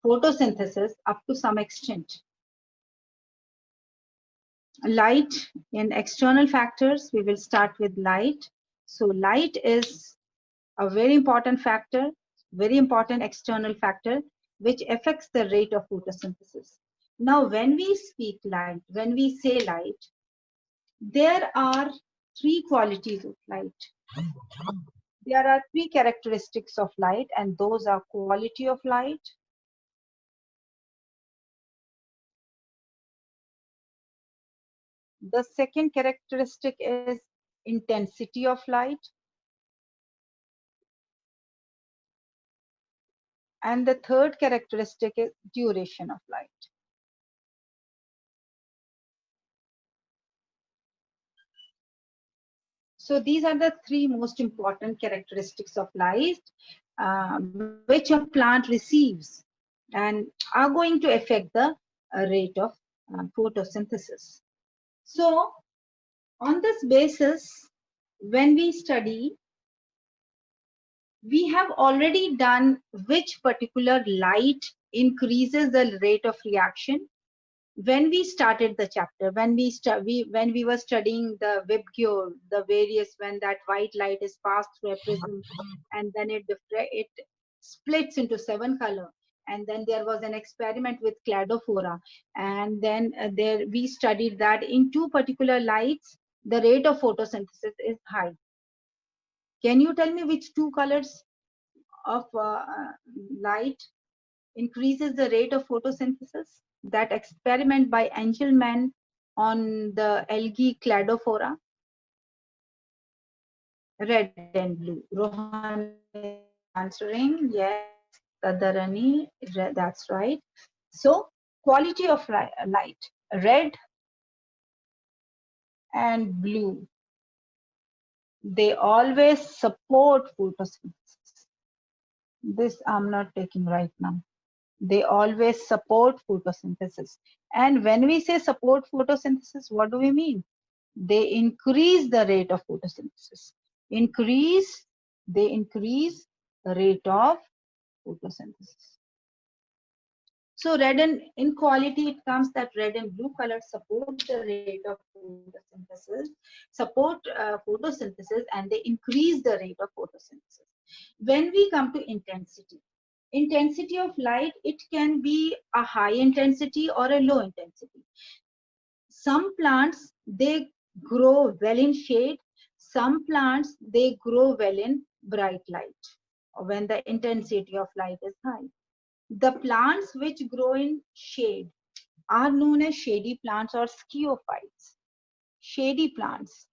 photosynthesis up to some extent. Light in external factors, we will start with light. So light is a very important factor, very important external factor, which affects the rate of photosynthesis. Now, when we speak light, when we say light, there are three qualities of light. There are three characteristics of light, and those are quality of light, the second characteristic is intensity of light, and the third characteristic is duration of light. So these are the three most important characteristics of light which a plant receives and are going to affect the rate of photosynthesis. So on this basis, when we study, we have already done which particular light increases the rate of reaction. When we started the chapter, when we were studying the Vibgyor, the various, when that white light is passed through a prism and then it splits into 7 colors, and then there was an experiment with cladophora, and then there we studied that in two particular lights the rate of photosynthesis is high. Can you tell me which two colors of light increases the rate of photosynthesis? That experiment by Engelmann on the algae cladophora. Red and blue. Rohan is answering yes. Tadarani, that's right. So quality of light, red and blue, they always support photosynthesis. This I'm not taking right now. They always support photosynthesis. And when we say support photosynthesis, what do we mean? They increase the rate of photosynthesis. They increase the rate of photosynthesis. So red and in quality, it comes that red and blue colors support the rate of photosynthesis, photosynthesis, and they increase the rate of photosynthesis. When we come to intensity of light, it can be a high intensity or a low intensity. Some plants, they grow well in shade. Some plants, they grow well in bright light when the intensity of light is high. The plants which grow in shade are known as shady plants or sciophytes. Shady plants,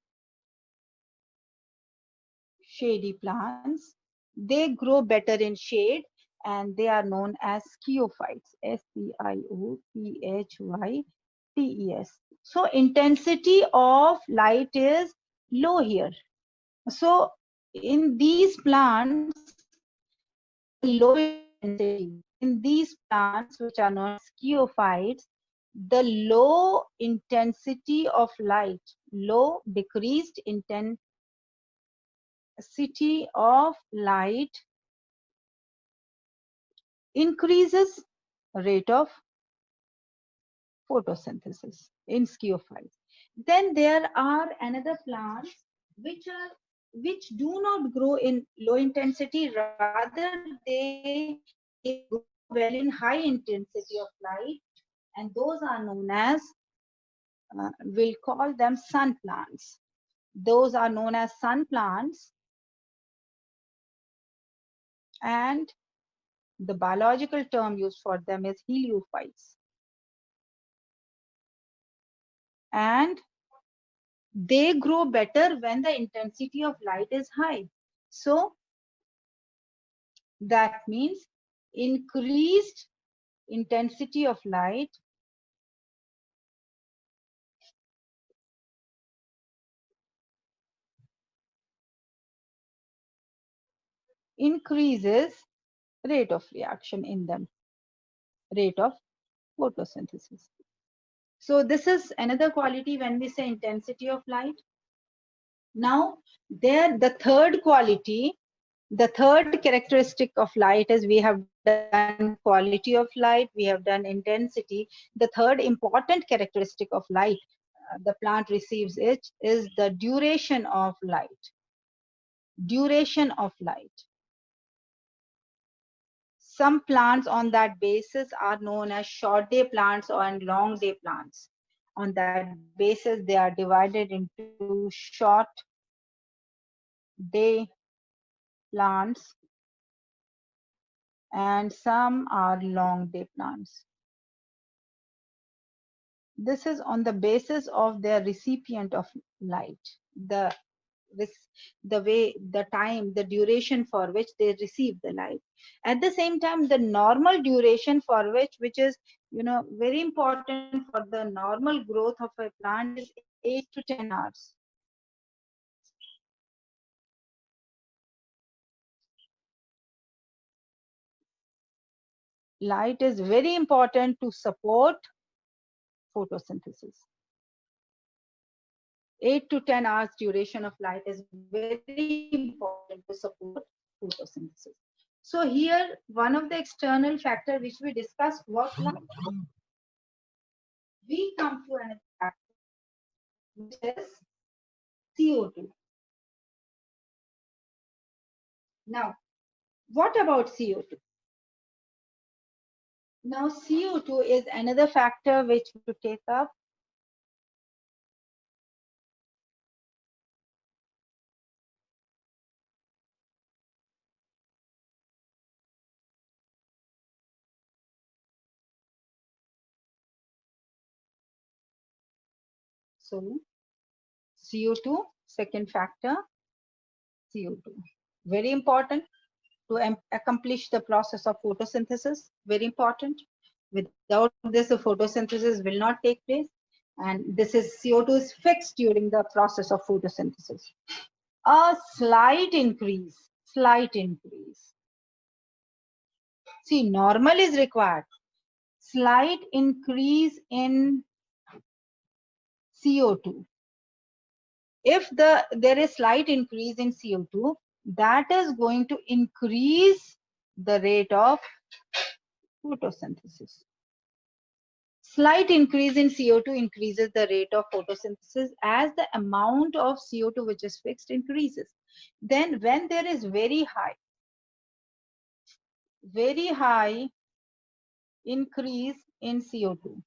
they grow better in shade and they are known as sciophytes. Sciophytes. So intensity of light is low here. So in these plants, the low intensity, in these plants which are known as sciophytes, the low intensity of light, low decreased intensity of light increases rate of photosynthesis in sciophytes. Then there are another plants which do not grow in low intensity, rather they grow well in high intensity of light, and those are known as we'll call them sun plants. Those are known as sun plants, and the biological term used for them is heliophytes. And they grow better when the intensity of light is high. So that means increased intensity of light increases rate of reaction in them, rate of photosynthesis. So this is another quality when we say intensity of light. Now there, the third quality, the third characteristic of light is we have done quality of light, we have done intensity. The third important characteristic of light the plant receives it is the duration of light. Duration of light. Some plants on that basis are known as short day plants or long day plants. On that basis, they are divided into short day plants and some are long day plants. This is on the basis of their recipient of light, the the way, the time, the duration for which they receive the light. At the same time, the normal duration for which is, very important for the normal growth of a plant is 8 to 10 hours. Light is very important to support photosynthesis. 8 to 10 hours duration of light is very important to support photosynthesis. So here, one of the external factor which we discussed was light. We come to another factor, which is CO2. Now, what about CO2? Now, CO2 is another factor which we take up. So, CO2, second factor, CO2. Very important to accomplish the process of photosynthesis. Very important. Without this, the photosynthesis will not take place. And this is CO2 is fixed during the process of photosynthesis. A slight increase, slight increase. See, normal is required. Slight increase in CO2. If there is slight increase in CO2, that is going to increase the rate of photosynthesis. Slight increase in CO2 increases the rate of photosynthesis as the amount of CO2 which is fixed increases. Then when there is very high increase in CO2,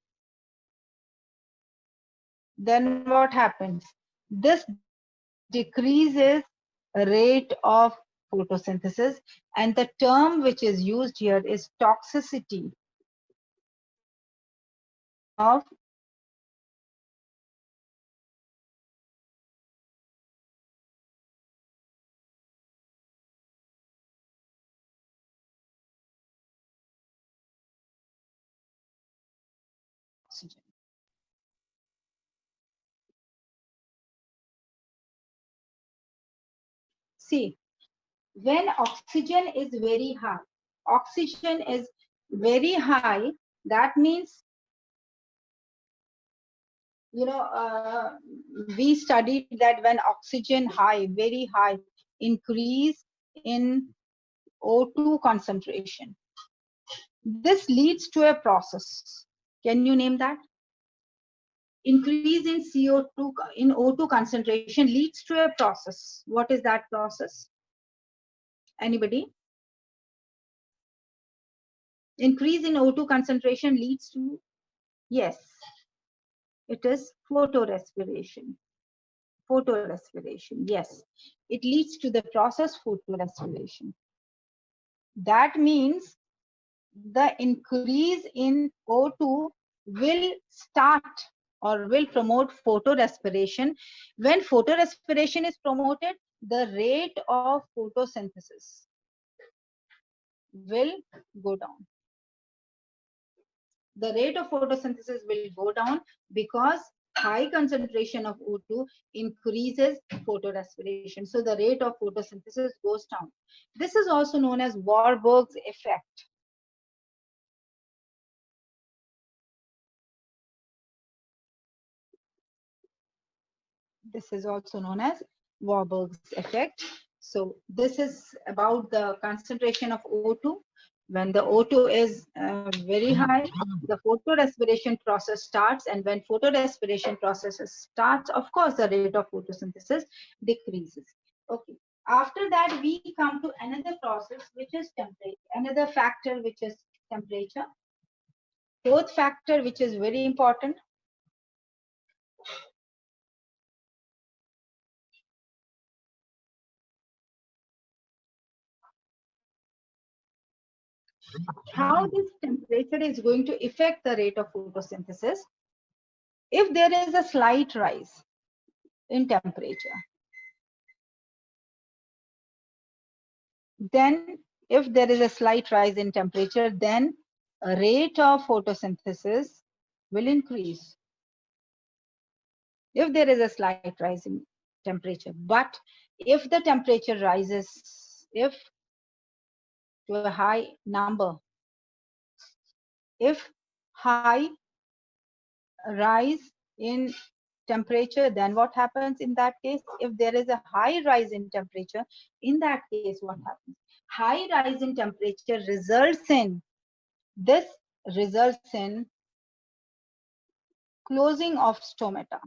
then what happens? This decreases rate of photosynthesis, and the term which is used here is toxicity of oxygen. See, when oxygen is very high, that means, we studied that when oxygen high, very high, increase in O2 concentration. This leads to a process. Can you name that? Increase in CO2 in O2 concentration leads to a process. What is that process? Anybody? Increase in O2 concentration leads to, yes, it is photorespiration. Photorespiration, yes. It leads to the process photorespiration. That means the increase in O2 will start or will promote photorespiration. When photorespiration is promoted, the rate of photosynthesis will go down. The rate of photosynthesis will go down because high concentration of O2 increases photorespiration. So the rate of photosynthesis goes down. This is also known as Warburg's effect. This is also known as Warburg's effect. So this is about the concentration of O2. When the O2 is very high, the photorespiration process starts, and when photorespiration process starts, of course, the rate of photosynthesis decreases. Okay. After that, we come to another process, which is temperature. Another factor, which is temperature. Fourth factor, which is very important. How this temperature is going to affect the rate of photosynthesis? If there is a slight rise in temperature, then if there is a slight rise in temperature, then a rate of photosynthesis will increase. If there is a slight rise in temperature, but if the temperature rises, if to a high number, if high rise in temperature, then what happens in that case? If there is a high rise in temperature, in that case, what happens? High rise in temperature results in, this results in closing of stomata.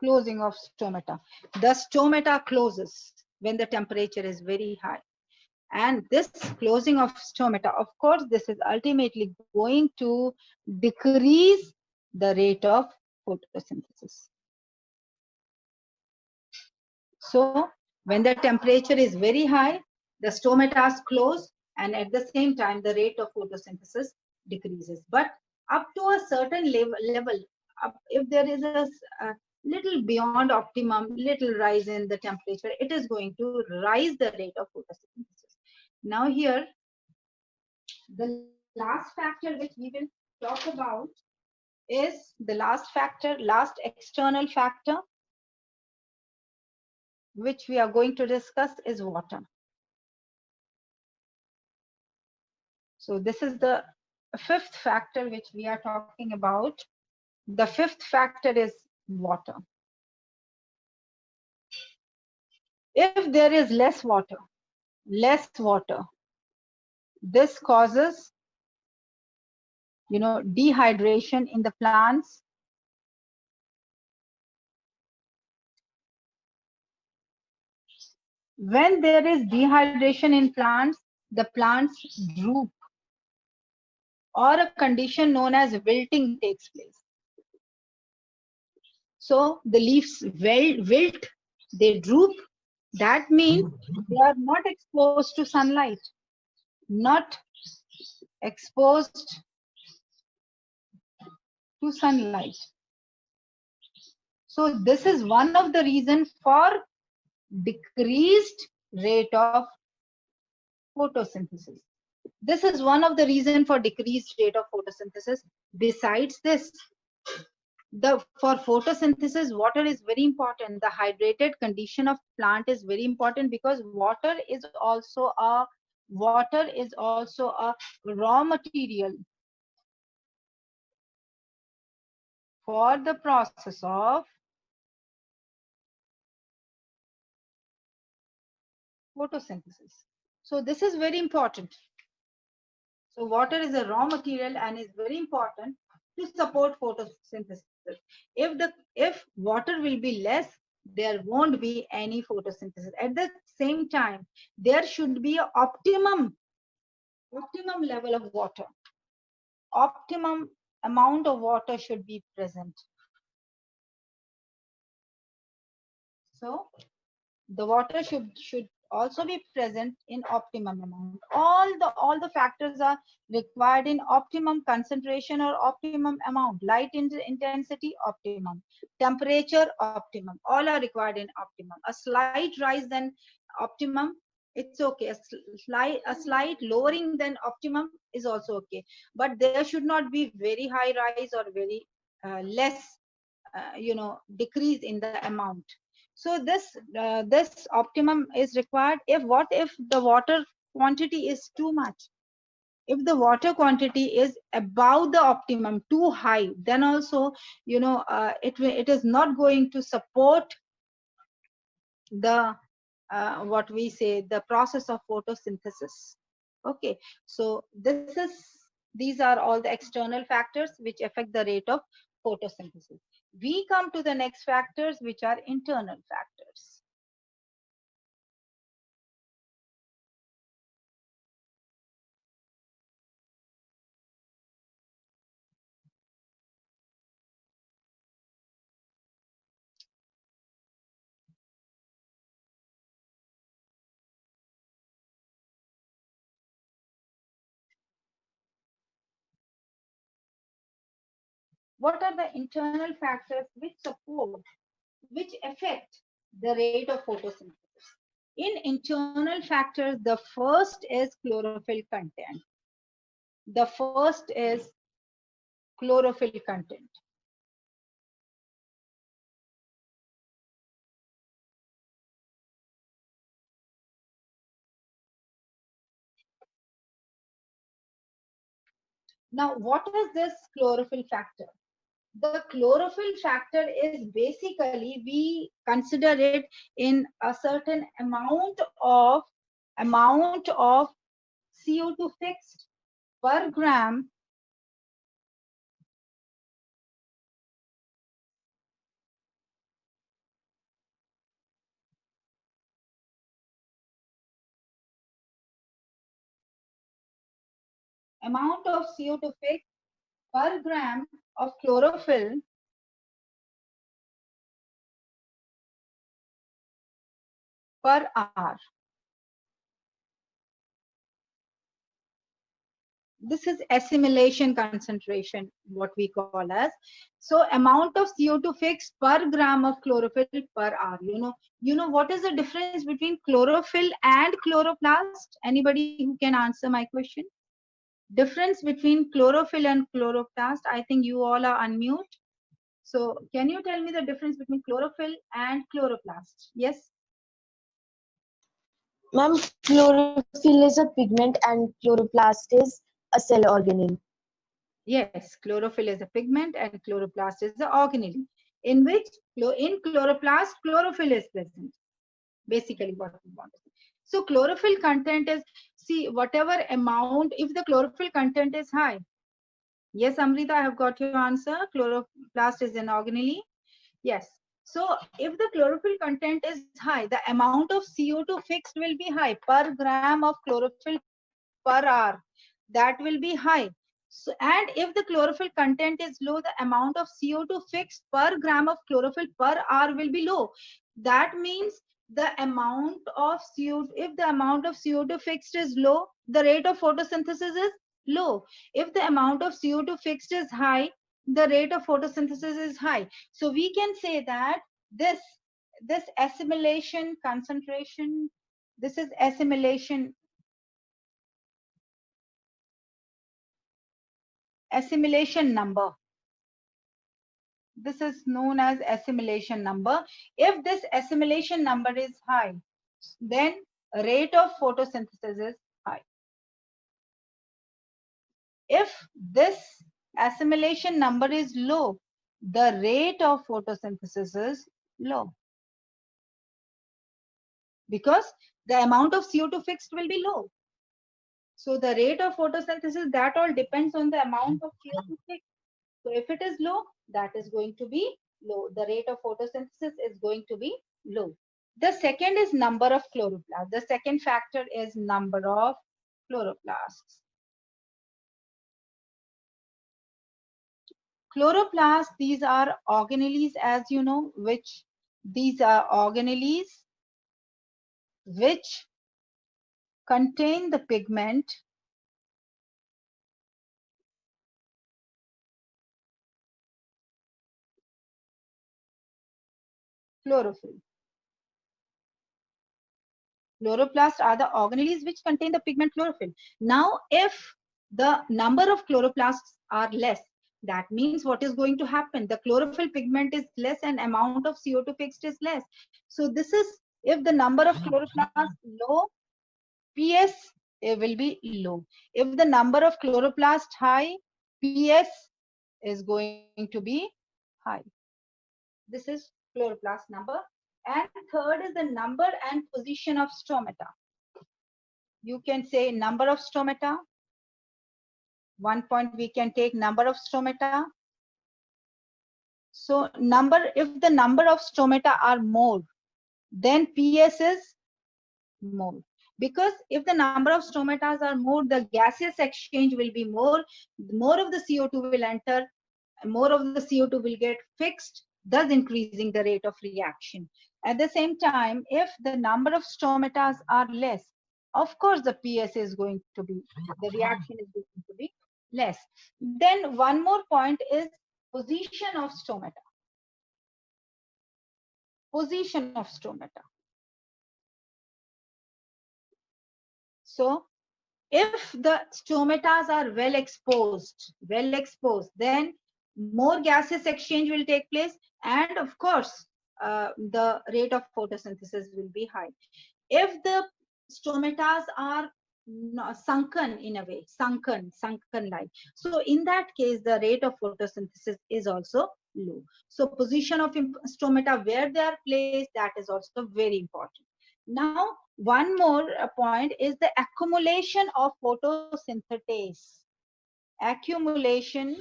Closing of stomata. The stomata closes when the temperature is very high. And this closing of stomata, of course, this is ultimately going to decrease the rate of photosynthesis. So when the temperature is very high, the stomata close, and at the same time, the rate of photosynthesis decreases. But up to a certain level, if there is a little beyond optimum, little rise in the temperature, it is going to rise the rate of photosynthesis. Now here, the last factor which we will talk about is the last factor, last external factor which we are going to discuss is water. So this is the fifth factor which we are talking about. The fifth factor is water. If there is less water, this causes, dehydration in the plants. When there is dehydration in plants, the plants droop, or a condition known as wilting takes place. So the leaves wilt, they droop. That means they are not exposed to sunlight, not exposed to sunlight. So this is one of the reasons for decreased rate of photosynthesis. This is one of the reasons for decreased rate of photosynthesis. Besides this, for photosynthesis, water is very important. The hydrated condition of plant is very important, because water is also a raw material for the process of photosynthesis. So this is very important. So water is a raw material and is very important to support photosynthesis. If water will be less, there won't be any photosynthesis. At the same time, there should be an optimum level of water. Optimum amount of water should be present. So the water should also be present in optimum amount. All the factors are required in optimum concentration or optimum amount. Light intensity, optimum. Temperature, optimum. All are required in optimum. A slight rise than optimum, it's okay. A slight lowering than optimum is also okay. But there should not be very high rise or very less, decrease in the amount. So this optimum is required. What if the water quantity is too much? If the water quantity is above the optimum, too high, then also, it is not going to support the what we say, the process of photosynthesis. Okay, so these are all the external factors which affect the rate of photosynthesis. We come to the next factors, which are internal factors. What are the internal factors which support, which affect the rate of photosynthesis? In internal factors, the first is chlorophyll content. The first is chlorophyll content. Now, what is this chlorophyll factor? The chlorophyll factor is basically, we consider it in a certain amount of CO2 fixed per gram amount of CO2 fixed per gram of chlorophyll per hour. This is assimilation concentration, what we call as. So amount of CO2 fixed per gram of chlorophyll per hour. You know what is the difference between chlorophyll and chloroplast? Anybody who can answer my question? Difference between chlorophyll and chloroplast. I think you all are unmute. So can you tell me the difference between chlorophyll and chloroplast? Yes. Ma'am, chlorophyll is a pigment and chloroplast is a cell organelle. Yes, chlorophyll is a pigment and chloroplast is the organelle, in which in chloroplast chlorophyll is present. Basically, what we want to say. So chlorophyll content is, see, whatever amount, if the chlorophyll content is high. Yes, Amrita, I have got your answer. Chloroplast is an organelle. Yes. So if the chlorophyll content is high, the amount of CO2 fixed will be high per gram of chlorophyll per hour. That will be high. So, and if the chlorophyll content is low, the amount of CO2 fixed per gram of chlorophyll per hour will be low. That means the amount of CO2, if the amount of CO2 fixed is low, the rate of photosynthesis is low. If the amount of CO2 fixed is high, the rate of photosynthesis is high. So we can say that this assimilation concentration, this is assimilation number. This is known as assimilation number. If this assimilation number is high, then rate of photosynthesis is high. If this assimilation number is low, the rate of photosynthesis is low, because the amount of CO2 fixed will be low. So the rate of photosynthesis, that all depends on the amount of CO2 fixed. So if it is low, that is going to be low. The rate of photosynthesis is going to be low. The second is number of chloroplasts. The second factor is number of chloroplasts. Chloroplasts, these are organelles, as you know, which these are organelles which contain the pigment chlorophyll. Chloroplasts are the organelles which contain the pigment chlorophyll. Now, if the number of chloroplasts are less, that means what is going to happen? The chlorophyll pigment is less and amount of CO2 fixed is less. So this is, if the number of chloroplasts low, PS will be low. If the number of chloroplasts high, PS is going to be high. This is chloroplast number. And third is the number and position of stomata. You can say number of stomata. 1 point we can take number of stomata. So if the number of stomata are more, then PS is more. Because if the number of stomatas are more, the gaseous exchange will be more of the CO2 will enter, more of the CO2 will get fixed, thus increasing the rate of reaction. At the same time, if the number of stomatas are less, of course the PS is going to be, the reaction is going to be less. Then one more point is position of stomata. Position of stomata. So if the stomatas are well exposed, then more gaseous exchange will take place, and of course, the rate of photosynthesis will be high. If the stomatas are sunken in a way, sunken like, so in that case, the rate of photosynthesis is also low. So position of stomata, where they are placed, that is also very important. Now, one more point is the accumulation of photosynthesis. Accumulation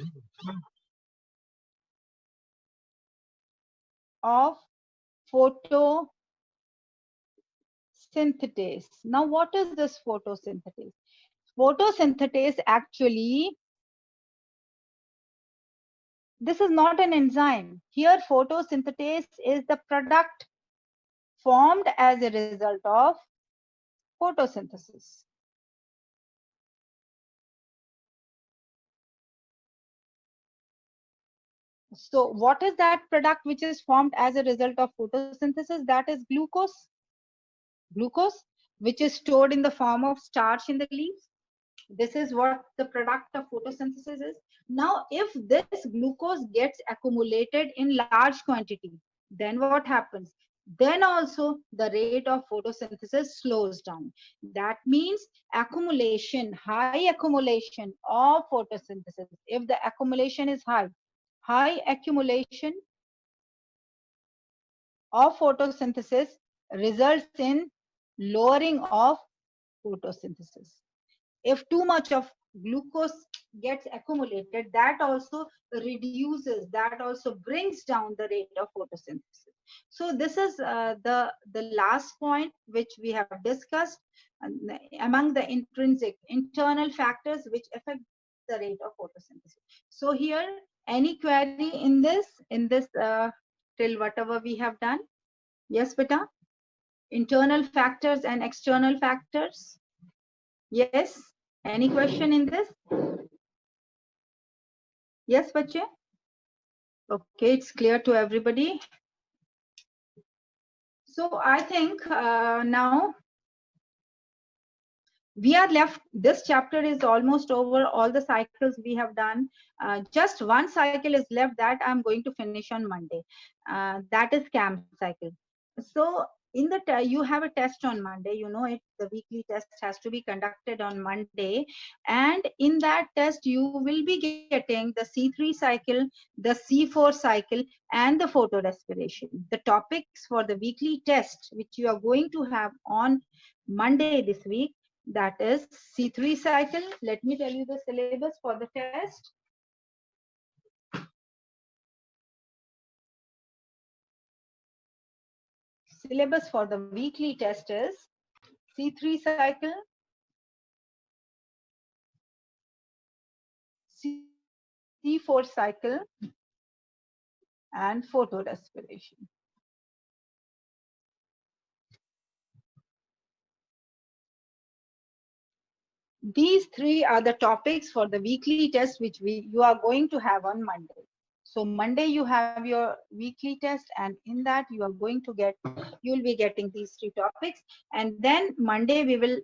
of photosynthesis. Now, what is this photosynthesis? Photosynthesis actually, this is not an enzyme. Here, photosynthesis is the product formed as a result of photosynthesis. So what is that product which is formed as a result of photosynthesis? That is glucose, which is stored in the form of starch in the leaves. This is what the product of photosynthesis is. Now, if this glucose gets accumulated in large quantity, then what happens? Then also the rate of photosynthesis slows down. That means high accumulation of photosynthesis. If the accumulation is high accumulation of photosynthesis results in lowering of photosynthesis. If too much of glucose gets accumulated, that also reduces, that also brings down the rate of photosynthesis. So this is the last point which we have discussed, among the internal factors which affect the rate of photosynthesis. So here, any query in this till whatever we have done? Yes, beta? Internal factors and external factors? Yes? Any question in this? Yes, bache? Okay, it's clear to everybody. So I think now we are left, this chapter is almost over, all the cycles we have done. Just one cycle is left that I'm going to finish on Monday. That is CAM cycle. So in the you have a test on Monday, you know it, the weekly test has to be conducted on Monday, and in that test you will be getting the C3 cycle, the C4 cycle, and the photo respiration. The topics for the weekly test which you are going to have on Monday this week, that is C3 cycle. Let me tell you the syllabus for the test. Syllabus for the weekly test is C3 cycle, C4 cycle, and photo respiration. These three are the topics for the weekly test which you are going to have on Monday. So Monday you have your weekly test, and in that you are going to get, you will be getting these three topics. And then Monday we will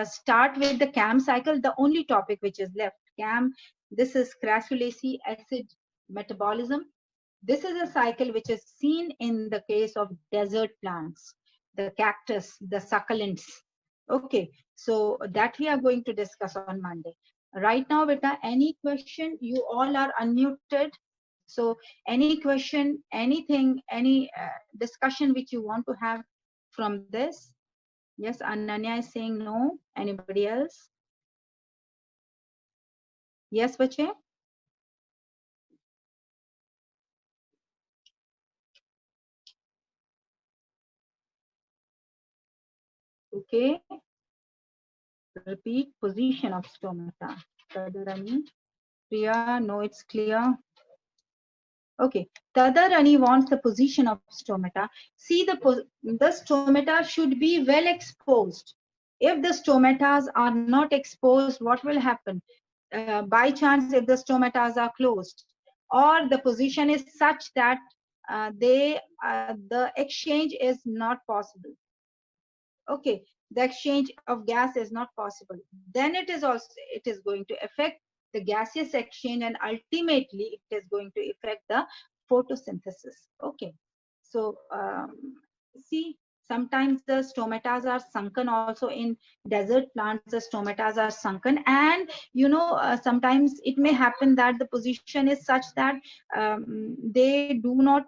start with the CAM cycle, the only topic which is left. CAM, this is crassulaceae acid metabolism. This is a cycle which is seen in the case of desert plants, the cactus, the succulents. Okay, so that we are going to discuss on Monday. Right now, beta, any question? You all are unmuted. So any question, anything, any discussion which you want to have from this? Yes, Ananya is saying no. Anybody else? Yes, bache? Okay. Repeat position of stomata. Tadarani. Priya, no, it's clear. Okay. Tadarani wants the position of stomata. See, the stomata should be well exposed. If the stomatas are not exposed, what will happen? By chance, if the stomatas are closed, or the position is such that the exchange is not possible. Okay, the exchange of gas is not possible. Then it is going to affect the gaseous exchange, and ultimately it is going to affect the photosynthesis. Okay, so see, sometimes the stomatas are sunken also in desert plants. The stomatas are sunken, and sometimes it may happen that the position is such that they do not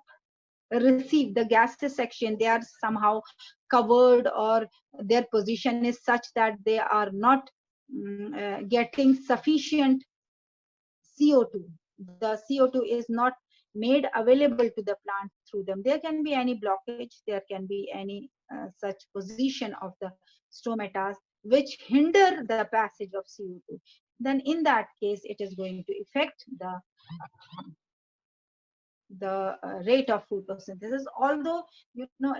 receive the gaseous section. They are somehow covered, or their position is such that they are not getting sufficient CO2. The CO2 is not made available to the plant through them. There can be any blockage, there can be any such position of the stomatas which hinder the passage of CO2. Then in that case, it is going to affect the rate of photosynthesis. Although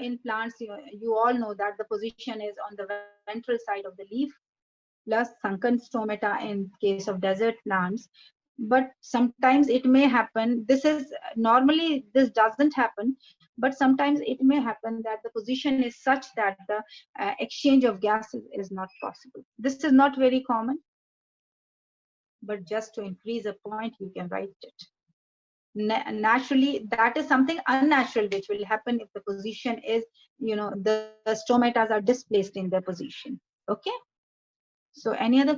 in plants, you all know that the position is on the ventral side of the leaf, plus sunken stomata in case of desert plants. But sometimes it may happen, this is normally, this doesn't happen, but sometimes it may happen that the position is such that the exchange of gases is not possible. This is not very common, but just to increase a point, you can write it. Naturally, that is something unnatural which will happen if the position is, the stomatas are displaced in their position. Okay, so any other